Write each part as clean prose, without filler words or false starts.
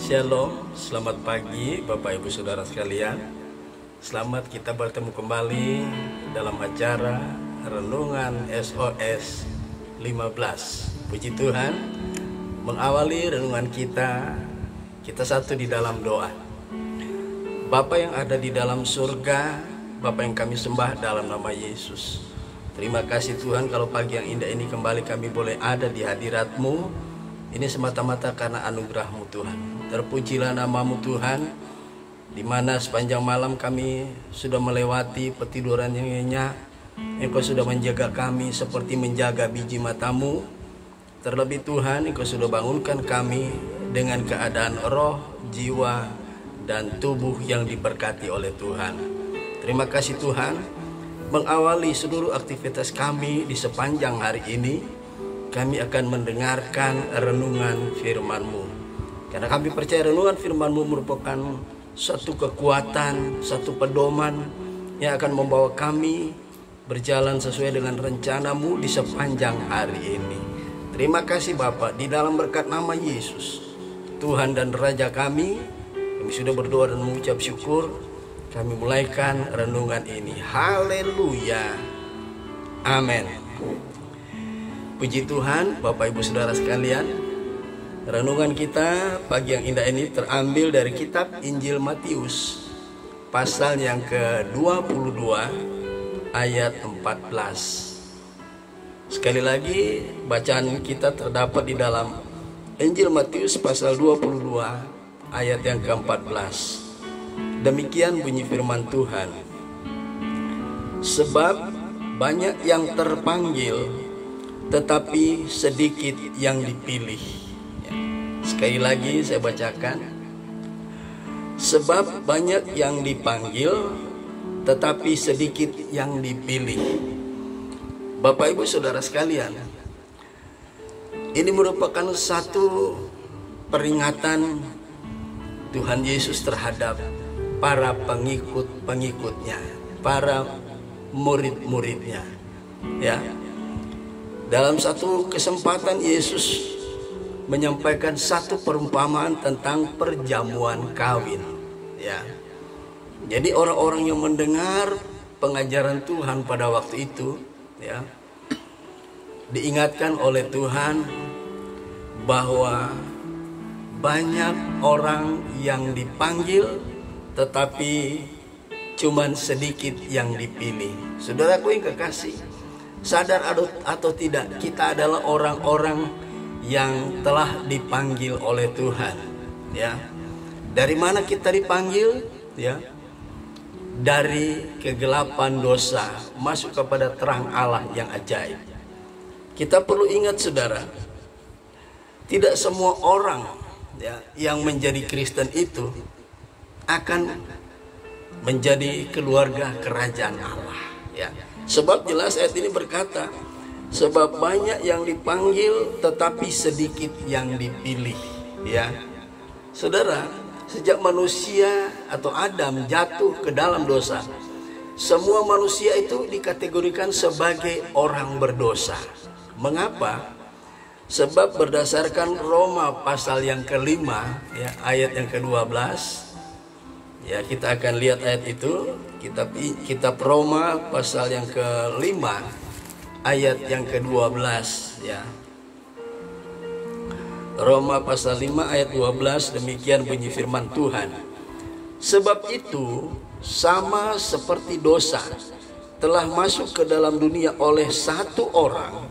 Shalom, selamat pagi Bapak Ibu Saudara sekalian. Selamat kita bertemu kembali dalam acara Renungan SOS 15. Puji Tuhan, mengawali renungan kita satu di dalam doa. Bapa yang ada di dalam surga, Bapa yang kami sembah dalam nama Yesus. Terima kasih Tuhan kalau pagi yang indah ini kembali kami boleh ada di hadirat-Mu. Ini semata-mata karena anugerah-Mu Tuhan. Terpujilah nama-Mu Tuhan, di mana sepanjang malam kami sudah melewati petiduran yang nyenyak. Engkau sudah menjaga kami seperti menjaga biji mata-Mu. Terlebih Tuhan, Engkau sudah bangunkan kami dengan keadaan roh, jiwa, dan tubuh yang diberkati oleh Tuhan. Terima kasih Tuhan, mengawali seluruh aktivitas kami di sepanjang hari ini. Kami akan mendengarkan renungan firman-Mu. Karena kami percaya renungan firman-Mu merupakan satu kekuatan, satu pedoman yang akan membawa kami berjalan sesuai dengan rencana-Mu di sepanjang hari ini. Terima kasih Bapa, di dalam berkat nama Yesus, Tuhan dan Raja kami sudah berdoa dan mengucap syukur. Kami mulaikan renungan ini. Haleluya. Amin. Puji Tuhan, Bapak Ibu Saudara sekalian. Renungan kita pagi yang indah ini terambil dari kitab Injil Matius, pasal yang ke-22 ayat 14. Sekali lagi, bacaan kita terdapat di dalam Injil Matius pasal 22 ayat yang ke-14. Demikian bunyi firman Tuhan. Sebab banyak yang terpanggil, tetapi sedikit yang dipilih. Sekali lagi saya bacakan. Sebab banyak yang dipanggil, tetapi sedikit yang dipilih. Bapak Ibu Saudara sekalian, ini merupakan satu peringatan Tuhan Yesus terhadap para pengikut-pengikutnya, para murid-muridnya. Ya. Dalam satu kesempatan Yesus menyampaikan satu perumpamaan tentang perjamuan kawin. Ya. Jadi orang-orang yang mendengar pengajaran Tuhan pada waktu itu, ya, diingatkan oleh Tuhan bahwa banyak orang yang dipanggil, tetapi cuman sedikit yang dipilih. Saudaraku yang kekasih, sadar atau tidak, kita adalah orang-orang yang telah dipanggil oleh Tuhan. Ya, dari mana kita dipanggil? Ya, dari kegelapan dosa masuk kepada terang Allah yang ajaib. Kita perlu ingat, saudara, tidak semua orang ya yang menjadi Kristen itu akan menjadi keluarga kerajaan Allah. Ya. Sebab jelas ayat ini berkata, sebab banyak yang dipanggil tetapi sedikit yang dipilih. Ya, saudara, sejak manusia atau Adam jatuh ke dalam dosa, semua manusia itu dikategorikan sebagai orang berdosa. Mengapa? Sebab berdasarkan Roma pasal yang ke-5 ya, ayat yang ke-12. Ya, kita akan lihat ayat itu. Kitab Roma pasal yang ke-5 ayat yang ke-12 ya. Roma pasal 5 ayat 12, demikian bunyi firman Tuhan. Sebab itu sama seperti dosa telah masuk ke dalam dunia oleh satu orang,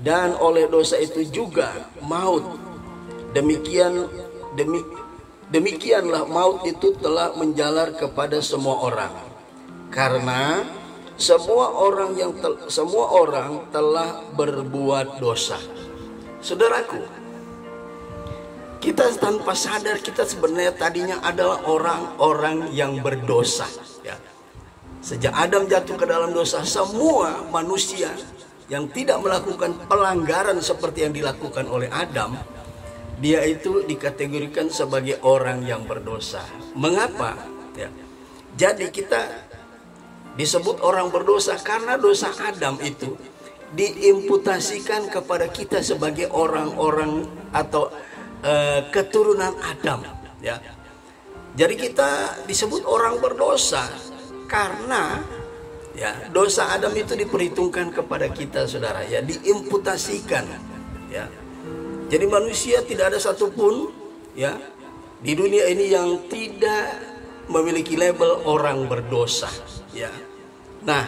dan oleh dosa itu juga maut. Demikianlah maut itu telah menjalar kepada semua orang, karena semua orang telah berbuat dosa. Saudaraku, kita tanpa sadar kita sebenarnya tadinya adalah orang-orang yang berdosa. Ya. Sejak Adam jatuh ke dalam dosa, semua manusia yang tidak melakukan pelanggaran seperti yang dilakukan oleh Adam, dia itu dikategorikan sebagai orang yang berdosa. Mengapa? Ya. Jadi kita disebut orang berdosa karena dosa Adam itu diimputasikan kepada kita sebagai orang-orang atau keturunan Adam. ya. Jadi kita disebut orang berdosa karena ya dosa Adam itu diperhitungkan kepada kita, saudara, ya, diimputasikan, ya. Jadi manusia tidak ada satupun ya di dunia ini yang tidak memiliki label orang berdosa, ya. Nah,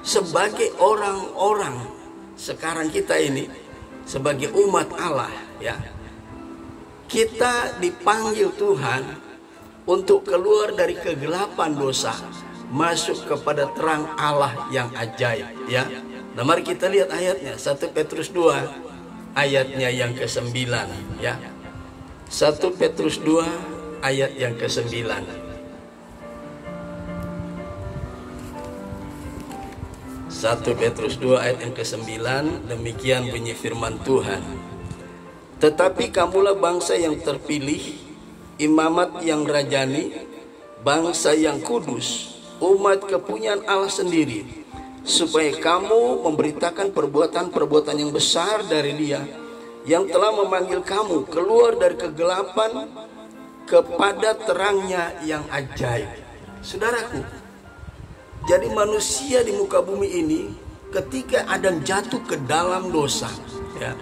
sebagai orang-orang sekarang kita ini sebagai umat Allah, ya, kita dipanggil Tuhan untuk keluar dari kegelapan dosa, masuk kepada terang Allah yang ajaib, ya. Nah, mari kita lihat ayatnya, 1 Petrus 2 ayatnya yang ke-9, ya. 1 Petrus 2 ayat yang ke-9. 1 Petrus 2 ayat yang ke-9, demikian bunyi firman Tuhan. Tetapi kamulah bangsa yang terpilih, imamat yang rajani, bangsa yang kudus, umat kepunyaan Allah sendiri, supaya kamu memberitakan perbuatan-perbuatan yang besar dari Dia yang telah memanggil kamu keluar dari kegelapan kepada terangnya yang ajaib. Saudaraku, jadi manusia di muka bumi ini ketika Adam jatuh ke dalam dosa, ya,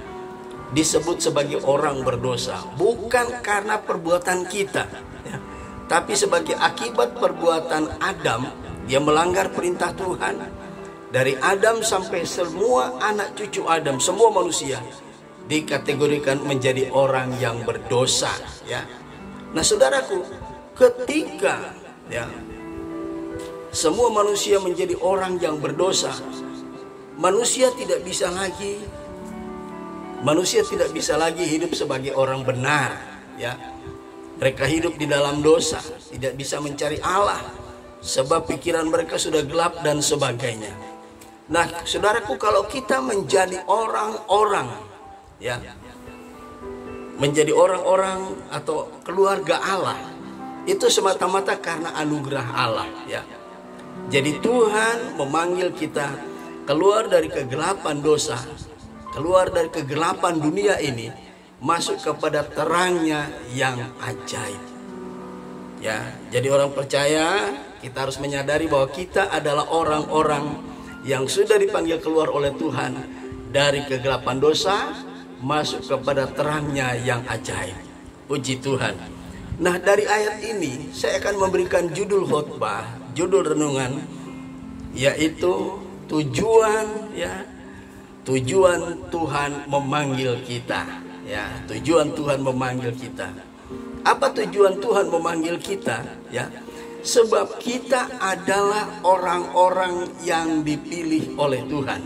disebut sebagai orang berdosa, bukan karena perbuatan kita, ya, tapi sebagai akibat perbuatan Adam. Dia melanggar perintah Tuhan. Dari Adam sampai semua anak cucu Adam, semua manusia dikategorikan menjadi orang yang berdosa, ya. Nah, saudaraku, ketika ya semua manusia menjadi orang yang berdosa, manusia tidak bisa lagi hidup sebagai orang benar, ya. Mereka hidup di dalam dosa, tidak bisa mencari Allah sebab pikiran mereka sudah gelap dan sebagainya. Nah, saudaraku, kalau kita menjadi orang-orang, ya, menjadi orang-orang atau keluarga Allah, itu semata-mata karena anugerah Allah, ya. Jadi Tuhan memanggil kita keluar dari kegelapan dosa, keluar dari kegelapan dunia ini, masuk kepada terangnya yang ajaib, ya. Jadi orang percaya, kita harus menyadari bahwa kita adalah orang-orang yang sudah dipanggil keluar oleh Tuhan dari kegelapan dosa, masuk kepada terangnya yang ajaib. Puji Tuhan. Nah, dari ayat ini saya akan memberikan judul khotbah, judul renungan, yaitu tujuan, ya, tujuan Tuhan memanggil kita, ya, tujuan Tuhan memanggil kita. Apa tujuan Tuhan memanggil kita, ya? Sebab kita adalah orang-orang yang dipilih oleh Tuhan.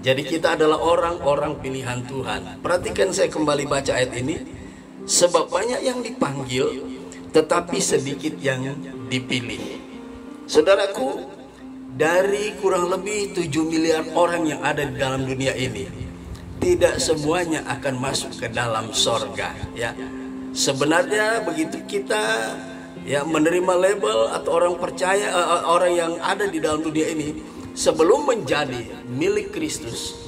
Jadi kita adalah orang-orang pilihan Tuhan. Perhatikan, saya kembali baca ayat ini. Sebab banyak yang dipanggil, tetapi sedikit yang dipilih. Saudaraku, dari kurang lebih 7 miliar orang yang ada di dalam dunia ini, tidak semuanya akan masuk ke dalam sorga, ya. Sebenarnya begitu kita ya menerima label atau orang percaya, orang yang ada di dalam dunia ini, sebelum menjadi milik Kristus,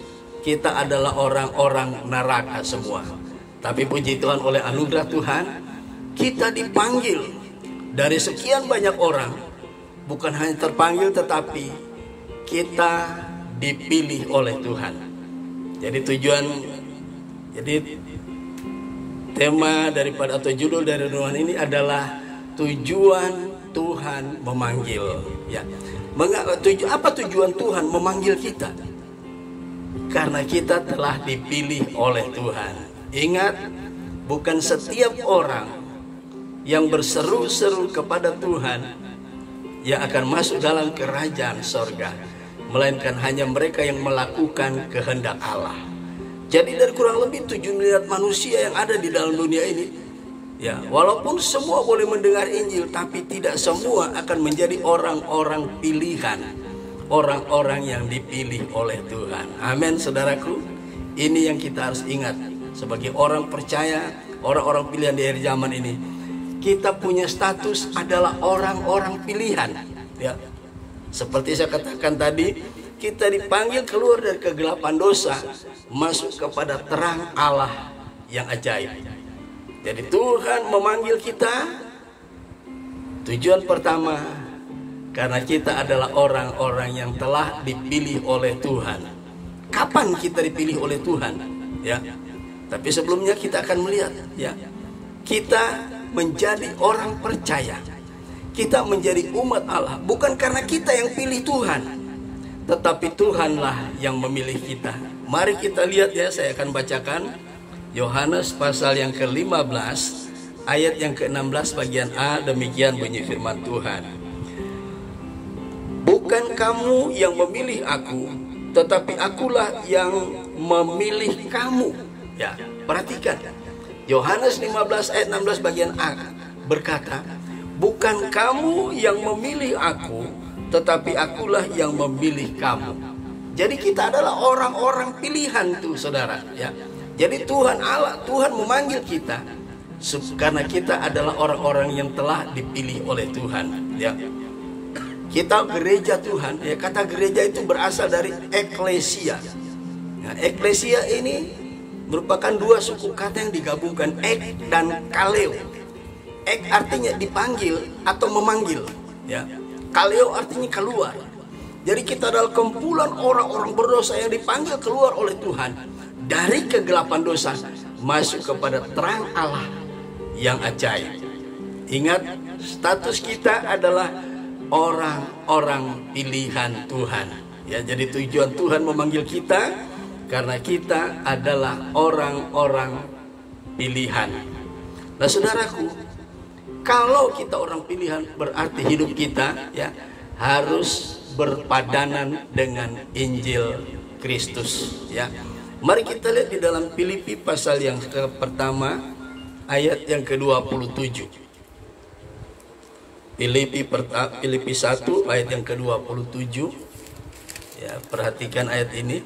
kita adalah orang-orang neraka semua. Tapi puji Tuhan, oleh anugerah Tuhan, kita dipanggil dari sekian banyak orang. Bukan hanya terpanggil, tetapi kita dipilih oleh Tuhan. Jadi tema daripada atau judul dari renungan ini adalah tujuan Tuhan memanggil, ya. Apa tujuan Tuhan memanggil kita? Karena kita telah dipilih oleh Tuhan. Ingat, bukan setiap orang yang berseru-seru kepada Tuhan yang akan masuk dalam kerajaan sorga, melainkan hanya mereka yang melakukan kehendak Allah. Jadi dari kurang lebih 7 miliar manusia yang ada di dalam dunia ini, ya, walaupun semua boleh mendengar Injil, tapi tidak semua akan menjadi orang-orang pilihan, orang-orang yang dipilih oleh Tuhan. Amin, saudaraku. Ini yang kita harus ingat sebagai orang percaya, orang-orang pilihan di akhir zaman ini. Kita punya status adalah orang-orang pilihan, ya. Seperti saya katakan tadi, kita dipanggil keluar dari kegelapan dosa, masuk kepada terang Allah yang ajaib. Jadi Tuhan memanggil kita, tujuan pertama karena kita adalah orang-orang yang telah dipilih oleh Tuhan. Kapan kita dipilih oleh Tuhan? Ya. Tapi sebelumnya kita akan melihat, ya, kita menjadi orang percaya. Kita menjadi umat Allah bukan karena kita yang pilih Tuhan, tetapi Tuhanlah yang memilih kita. Mari kita lihat, ya, saya akan bacakan Yohanes pasal yang ke-15 ayat yang ke-16 bagian A. Demikian bunyi firman Tuhan. Bukan kamu yang memilih aku, tetapi akulah yang memilih kamu. Ya, perhatikan. Yohanes 15 ayat 16 bagian A berkata, bukan kamu yang memilih aku, tetapi akulah yang memilih kamu. Jadi kita adalah orang-orang pilihan tuh, saudara, ya. Jadi Tuhan Allah, Tuhan memanggil kita karena kita adalah orang-orang yang telah dipilih oleh Tuhan, ya. Kita gereja Tuhan, ya. Kata gereja itu berasal dari eklesia. Nah, eklesia ini merupakan dua suku kata yang digabungkan, ek dan kaleo. Ek artinya dipanggil atau memanggil, ya. Kaleo artinya keluar. Jadi kita adalah kumpulan orang-orang berdosa yang dipanggil keluar oleh Tuhan dari kegelapan dosa masuk kepada terang Allah yang ajaib. Ingat, status kita adalah orang-orang pilihan Tuhan, ya. Jadi tujuan Tuhan memanggil kita karena kita adalah orang-orang pilihan. Nah, saudaraku, kalau kita orang pilihan berarti hidup kita, ya, harus berpadanan dengan Injil Kristus, ya. Mari kita lihat di dalam Filipi pasal yang pertama ayat yang ke-27. Filipi 1 ayat yang ke-27. Ya, perhatikan ayat ini.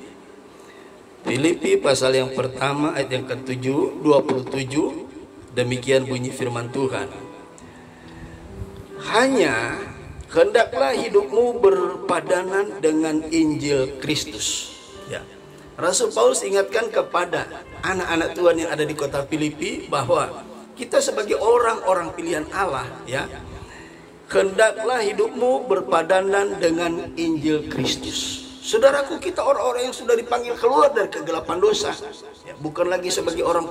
Filipi pasal yang pertama ayat yang ke-27. Demikian bunyi firman Tuhan. Hanya hendaklah hidupmu berpadanan dengan Injil Kristus. Ya. Rasul Paulus ingatkan kepada anak-anak Tuhan yang ada di kota Filipi bahwa kita sebagai orang-orang pilihan Allah, ya, hendaklah hidupmu berpadanan dengan Injil Kristus. Saudaraku, kita orang-orang yang sudah dipanggil keluar dari kegelapan dosa, ya, bukan lagi sebagai orang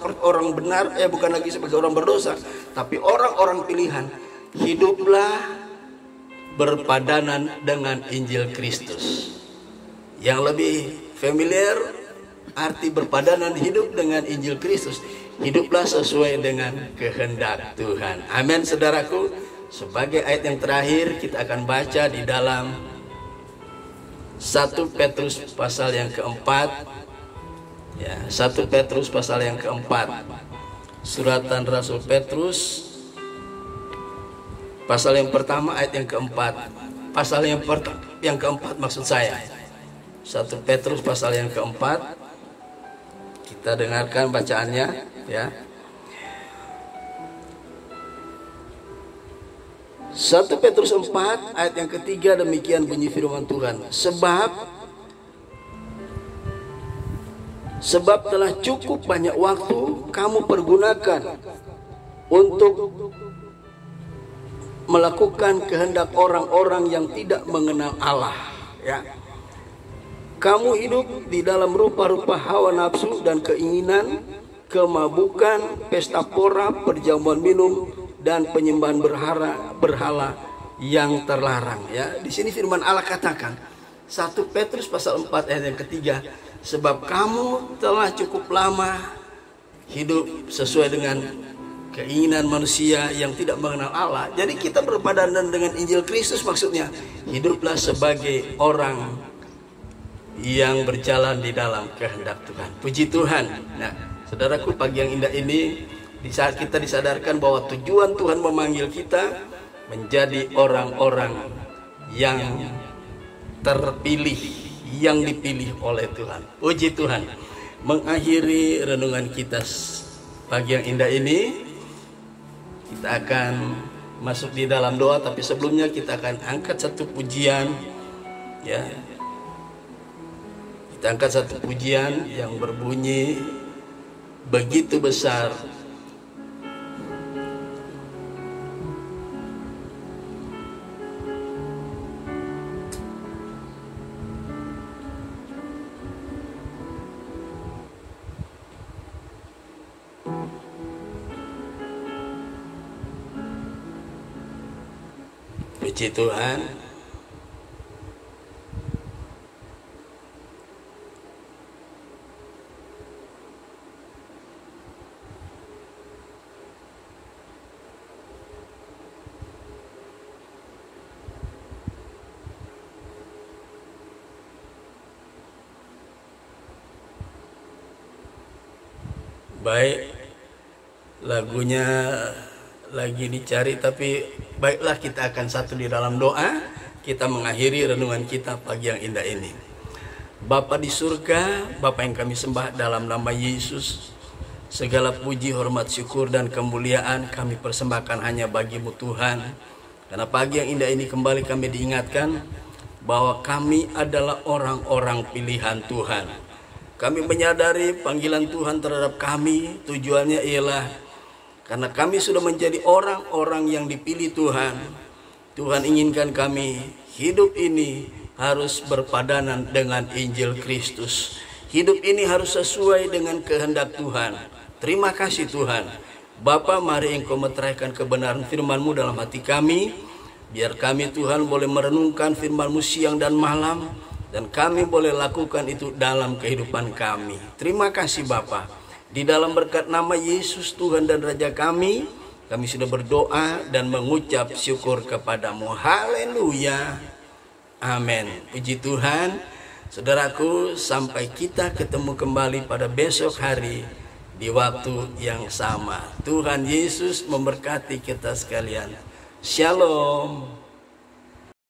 benar, bukan lagi sebagai orang berdosa, tapi orang-orang pilihan. Hiduplah berpadanan dengan Injil Kristus. Yang lebih familiar arti berpadanan hidup dengan Injil Kristus. Hiduplah sesuai dengan kehendak Tuhan. Amin, saudaraku. Sebagai ayat yang terakhir kita akan baca di dalam 1 Petrus pasal yang keempat, ya, 1 Petrus pasal yang keempat. Suratan Rasul Petrus pasal yang pertama ayat yang keempat. Pasal yang keempat maksud saya. 1 Petrus pasal yang keempat. Kita dengarkan bacaannya, ya. 1 Petrus 4 ayat yang ketiga, demikian bunyi firman Tuhan. Sebab telah cukup banyak waktu kamu pergunakan untuk melakukan kehendak orang-orang yang tidak mengenal Allah, ya. Kamu hidup di dalam rupa-rupa hawa nafsu dan keinginan, kemabukan, pesta pora, perjamuan minum, dan penyembahan berhala yang terlarang, ya. Di sini firman Allah katakan 1 Petrus pasal 4 ayat yang ketiga, sebab kamu telah cukup lama hidup sesuai dengan keinginan manusia yang tidak mengenal Allah. Jadi kita berpadanan dengan Injil Kristus, maksudnya hiduplah sebagai orang yang berjalan di dalam kehendak Tuhan. Puji Tuhan. Nah, saudaraku, pagi yang indah ini, di saat kita disadarkan bahwa tujuan Tuhan memanggil kita menjadi orang-orang yang terpilih, yang dipilih oleh Tuhan. Puji Tuhan. Mengakhiri renungan kita pagi yang indah ini, kita akan masuk di dalam doa, tapi sebelumnya kita akan angkat satu pujian, ya. Kita angkat satu pujian yang berbunyi, begitu besar Puji Tuhan. Baik, lagunya lagi dicari, tapi baiklah kita akan satu di dalam doa. Kita mengakhiri renungan kita pagi yang indah ini. Bapa di surga, Bapa yang kami sembah dalam nama Yesus, segala puji, hormat, syukur, dan kemuliaan kami persembahkan hanya bagi-Mu Tuhan. Karena pagi yang indah ini kembali kami diingatkan bahwa kami adalah orang-orang pilihan Tuhan. Kami menyadari panggilan Tuhan terhadap kami, tujuannya ialah karena kami sudah menjadi orang-orang yang dipilih Tuhan. Tuhan inginkan kami hidup ini harus berpadanan dengan Injil Kristus. Hidup ini harus sesuai dengan kehendak Tuhan. Terima kasih Tuhan. Bapa, mari Engkau meteraikan kebenaran firman-Mu dalam hati kami. Biar kami Tuhan boleh merenungkan firman-Mu siang dan malam. Dan kami boleh lakukan itu dalam kehidupan kami. Terima kasih Bapa. Di dalam berkat nama Yesus Tuhan dan Raja kami sudah berdoa dan mengucap syukur kepadamu. Haleluya. Amin. Puji Tuhan. Saudaraku, sampai kita ketemu kembali pada besok hari di waktu yang sama. Tuhan Yesus memberkati kita sekalian. Shalom.